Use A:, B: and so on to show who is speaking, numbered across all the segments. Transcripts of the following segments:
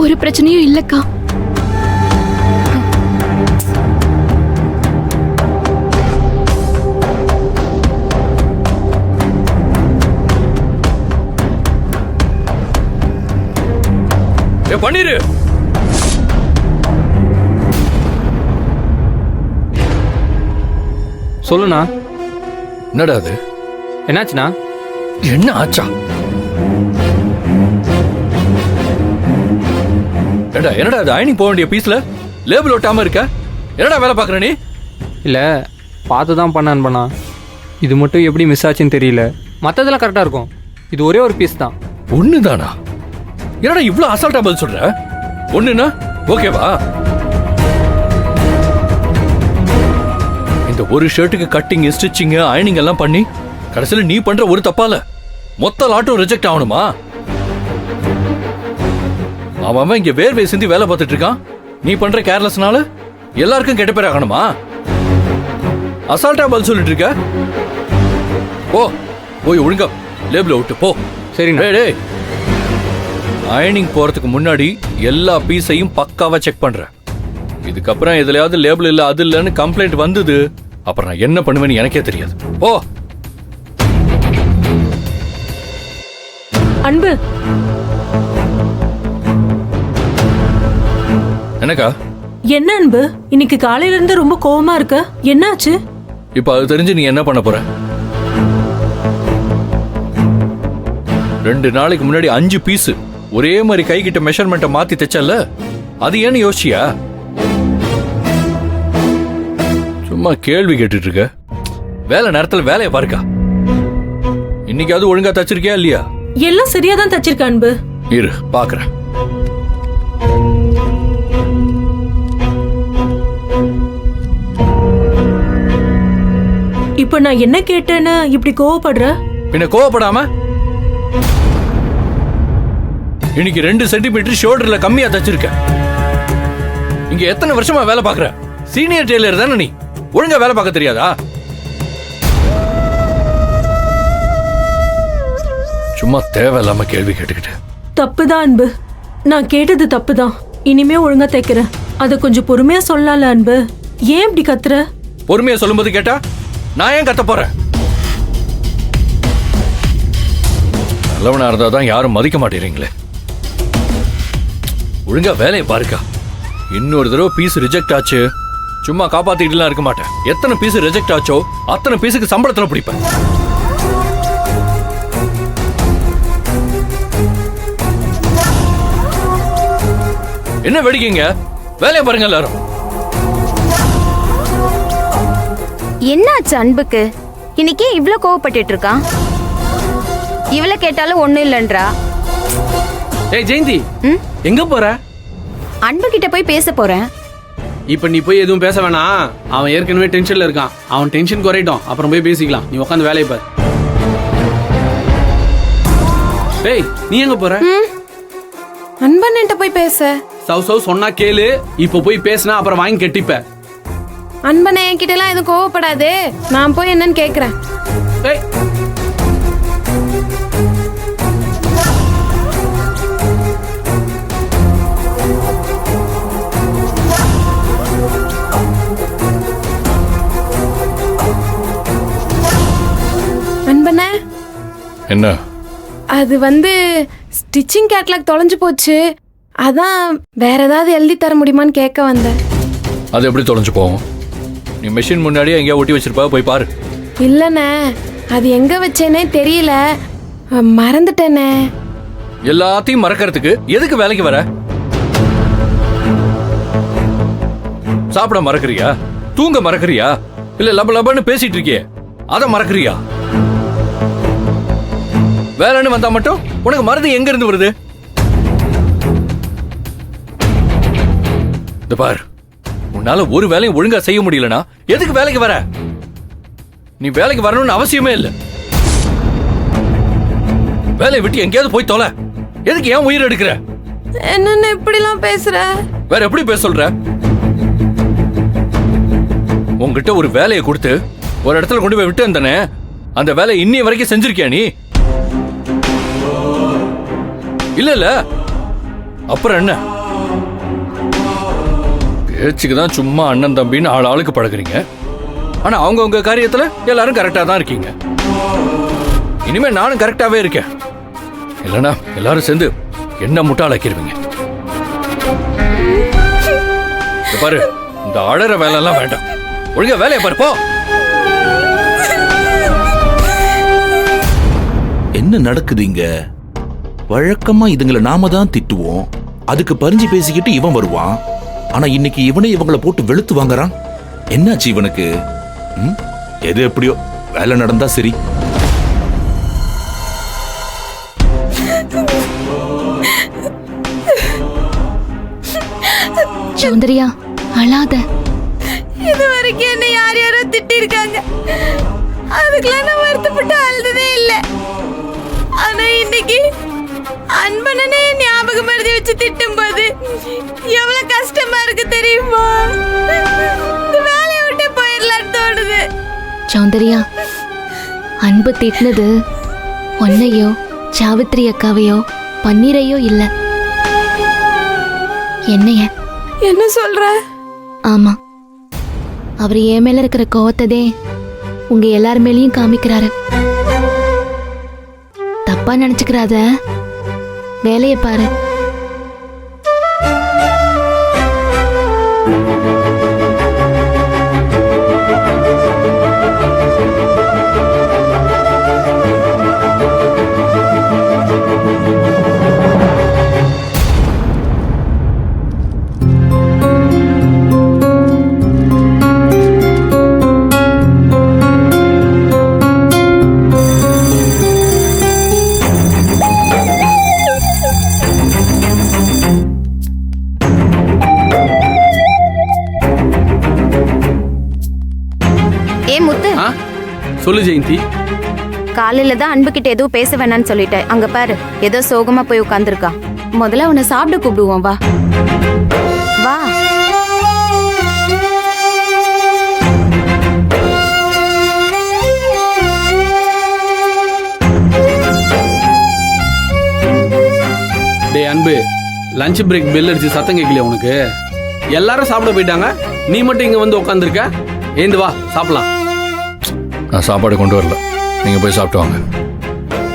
A: ஒரு பிரச்சனையும் இல்லக்கா.
B: பண்ணிரு.
C: சொல்லுண்ணா.
B: என்னடா அது?
C: என்னாச்சுண்ணா?
B: என்ன ஆச்சா? என்னடா அது? அயனிங் போக வேண்டிய பீஸ்ல லேபிள் ஒட்டாம இருக்க. என்னடா வேலை பாக்குற நீ?
C: இல்லை, பார்த்து தான் பண்ணா. இது மட்டும் எப்படி மிஸ் ஆச்சுன்னு தெரியல. மற்றதெல்லாம் கரெக்டாக இருக்கும். இது ஒரே ஒரு பீஸ் தான்.
B: ஒண்ணுதானா? என்னடா இவ்வளவு அசால்ட்டா பதில் சொல்ற? ஒண்ணுனா ஓகேவா? இந்த ஒரு ஷர்ட்டுக்கு கட்டிங், ஸ்டிச்சிங், அயனிங் எல்லாம் பண்ணி கடைசியில நீ பண்ற ஒரு தப்பால மொத்த லாட்டும் ரிஜெக்ட் ஆகணுமா? அவன் இங்க வேர்வை சிந்தி வேலை பார்த்துட்டு இருக்கான். நீ பண்ற கேர்லெஸ்னால எல்லாருக்கும் கெட்ட பேர் ஆகணுமா? அசால்ட்டா பதில் சொல்லிட்டு இருக்க. போய் ஒழுங்கா லேபிள விட்டு போ.
C: சரிண்ணா.
B: அயனிங் போறதுக்கு முன்னாடி எல்லா பீஸையும் பக்காவா செக் பண்றேன். இதுக்கப்புறம் எதுலயாவது லேபிள் இல்ல அது இல்லன்னு கம்ப்ளைண்ட் வந்தது, அப்புறம் நான் என்ன பண்ணுவேன்னு எனக்கே தெரியாது. ஓ
D: அன்பு,
B: என்னக்கா?
D: என்ன அன்பு, இன்னைக்கு காலையில இருந்து ரொம்ப கோவமா இருக்க? என்னாச்சு?
B: இப்ப அது தெரிஞ்சு நீ என்ன பண்ண போற? 2 நாளைக்கு முன்னாடி 5 பீஸ் ஒரே மாதிரி கை கிட்ட மெஷர்மெண்ட்டை மாத்தி தைச்சல, அது ஏன்னு யோசிச்சியா? சும்மா கேள்வி கேட்டுட்டு இருக்க. வேலை நேரத்துல வேலையை பாருக்கா. இன்னைக்காவது ஒழுங்கா தச்சிருக்கியா இல்லையா?
D: எல்லாம் சரியா தான் தச்சிருக்க அன்பு.
B: இரு பாக்குறேன்.
D: இப்ப நான் என்ன கேட்டேன்னு இப்படி கோவப்படுற?
B: பின்ன கோவப்படாம இன்னைக்கு 2 சென்டிமீட்டர் ஷோல்டர்ல கம்மியா தச்சிருக்க. இங்க எத்தனை வருஷமா வேலை பாக்குற? சீனியர் டெய்லர் தானே நீ? ஒழுங்கா வேலை பார்க்க தெரியாதா? சும்மா தேவையில்லாம கேள்வி கேட்டுக்கிட்டு.
D: தப்புதான் அன்பு, நான் கேட்டது தப்புதான். இனிமே ஒழுங்கா தைக்கிறேன். அத கொஞ்சம் பொறுமையா சொல்லல அன்பு. ஏன் இப்படி கத்துற?
B: பொறுமையா சொல்லும்போது கேட்டா நான் ஏன் கத்த போறேன்? நல்லவனா இருந்தா தான் யாரும் மதிக்க மாட்டேறீங்களே. ஒழுங்கா வேலையை பாருக்கா. இன்னொரு தடவை பீஸ் ரிஜெக்ட் ஆச்சு, சும்மா காப்பாத்திட்டுலாம் இருக்க மாட்டேன். எத்தனை பீஸ் ரிஜெக்ட் ஆச்சோ அத்தனை பீஸுக்கு சம்பளத்துல பிடிப்பேன். என்ன வேடிக்கைங்க? வேலையை பாருங்க எல்லாரும்.
E: என்னாச்சு அன்புக்கு? இன்னைக்கு இவ்ளோ கோவப்பட்டு இருக்கான்? இவள கேட்டாலும் ஒண்ணு இல்லன்றா.
F: ஏய் ஜெயந்தி, எங்க போற?
E: அன்பு கிட்ட போய் பேச போறேன்.
F: இப்ப நீ போய் எதுவும் பேச வேணாம். அவன் ஏற்கனவே டென்ஷன்ல இருக்கான். அவன் டென்ஷன் குறையட்டும், அப்புறம் போய் பேசிக்கலாம். நீ உட்காந்து வேலையை பாரு. ஏய் நீ எங்க போற?
G: அன்பன்கிட்ட போய் பேச.
F: சவ் சொன்னா கேளு. இப்ப போய் பேசினா அப்புறம் வாங்கி கட்டிப்ப.
G: அன்பனை என்கிட்ட எல்லாம் எதுவும் கோவப்படாதே. நான் போய் என்னன்னு கேக்குறேன்.
F: ஏய்
G: அன்பனே,
B: என்ன?
G: அது ஸ்டிச்சிங் கேட்லாக் தொலைஞ்சு போச்சு. அதான் வேற ஏதாவது எழுதி தர முடியுமான்னு கேட்க வந்தேன்.
B: அது எப்படி தொலைஞ்சு போகும்? நீ மெஷின் முன்னாடியே எங்கேயா ஒட்டி வச்சிருப்பா, போய் பாரு.
G: இல்லண்ணே, அது எங்க வச்சேனே தெரியல, மறந்துட்டேனே.
B: எல்லாத்தையும் மறக்கிறதுக்கு எதுக்கு வேலைக்கு வர? சாப்பிட மறக்கறியா? தூங்க மறக்கறியா? இல்ல லப லபன்னு பேசிட்டு இருக்கியே அத மறக்கறியா? வேலைன்னு வந்தா மட்டும் உனக்கு மறதி எங்க இருந்து வருது? இந்த பார், உன்னால ஒரு வேலையும் ஒழுங்கா செய்ய முடியலனா எதுக்கு வேலைக்கு வர? நீ வேலைக்கு வரணும்னு அவசியமே இல்லை. வேலையை விட்டு எங்கேயாவது போய் தொலை. எதுக்கு ஏன் உயிர் எடுக்கிற?
G: என்னன்னு இப்படிலாம் பேசுற?
B: வேற எப்படி பேச சொல்ற? உங்ககிட்ட ஒரு வேலையை கொடுத்து ஒரு இடத்துல கொண்டு போய் விட்டு வந்தனே, அந்த வேலை இன்னி வரைக்கும் செஞ்சிருக்கியா நீ? இல்ல இல்ல, அப்புறம் என்ன? பேச்சுக்கு தான் சும்மா அண்ணன் தம்பின்னு ஆளுக்கு பழகுறீங்க. ஆனா அவங்கவுங்க காரியத்துல எல்லாரும் கரெக்டா தான் இருக்கீங்க. இனிமே நானும் கரெக்டாவே இருக்கேன். இல்லைன்னா எல்லாரும் சேர்ந்து என்ன முட்டாளாக்கிடுவீங்க. பாரு, இந்த அழற வேலை எல்லாம் வேண்டாம். ஒழுங்கா வேலையை பாரு, போ.
A: என்ன நடக்குது இங்க? வழக்கமா இதுங்களை நாம தான் திட்டுவோம், அதுக்கு பறிஞ்சு பேசிக்கிட்டு இவன் வருவான். ஆனா இன்னைக்கு இவனே இவங்களை போட்டு வெளுத்து வாங்குறான். என்னாச்சு இவனுக்கு? எது எப்படியோ வேலை நடந்தா சரி.
E: சௌந்தர்யா, அழாத.
G: இது வரைக்கும் என்ன யார் யாரோ திட்டி இருக்காங்க, அதுக்கெல்லாம் நான் வருத்தப்பட்டு அழுததே இல்லை. ஆனா இன்னைக்கு அன்பனே ஞாபகம் மருதி வச்சு திட்டும் போது எவ்வளவு கஷ்டமா இருக்கு தெரியுமா? இந்த வேலையை விட்டு போயிடலான்னு தோணுது.
H: சௌந்தர்யா, அன்பு திட்டினது ஒன்னையோ சாவித்திரி அக்காவையோ பன்னீரையோ இல்ல, என்னைய.
G: என்ன சொல்ற?
H: ஆமா, அவர் என் மேல இருக்கிற கோவத்ததே உங்க எல்லார் மேலயும் காமிக்கிறாரு. தப்பா நினைச்சுக்கிறாத, வேலையை பாரு.
F: சொல்லு ஜெயந்தி.
E: காலையில தான் அன்பு கிட்ட எதுவும் பேச வேணாம்னு சொல்லிட்டேன். அங்க பாரு, ஏதோ சோகமா போய் உட்கார்ந்துருக்கா. முதல்ல அவனை சாப்பிட கூப்பிடுவோம். வா வா.
F: டே அன்பு, லஞ்ச் பிரேக் பெல் அடிச்சு சத்தம் கேட்கலையா உனக்கு? எல்லாரும் சாப்பிட போயிட்டாங்க, நீ மட்டும் இங்க வந்து உட்காந்துருக்க. ஏந்து வா, சாப்பிடலாம்.
B: நான் சாப்பாடு கொண்டு வரல, நீங்க போய் சாப்பிட்டு வாங்க.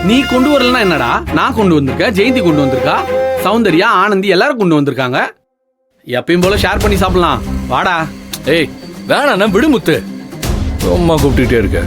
F: நீ கொண்டு வரலன்னா என்னடா? நான் கொண்டு வந்திருக்க, ஜெயந்தி கொண்டு வந்திருக்கா, சௌந்தர்யா, ஆனந்தி எல்லாரும் கொண்டு வந்திருக்காங்க. எப்பயும் போல ஷேர் பண்ணி சாப்பிடலாம். வாடா.
B: ஏய் வேணாம், விடுமுத்து சும்மா கூப்பிட்டுட்டே இருக்க.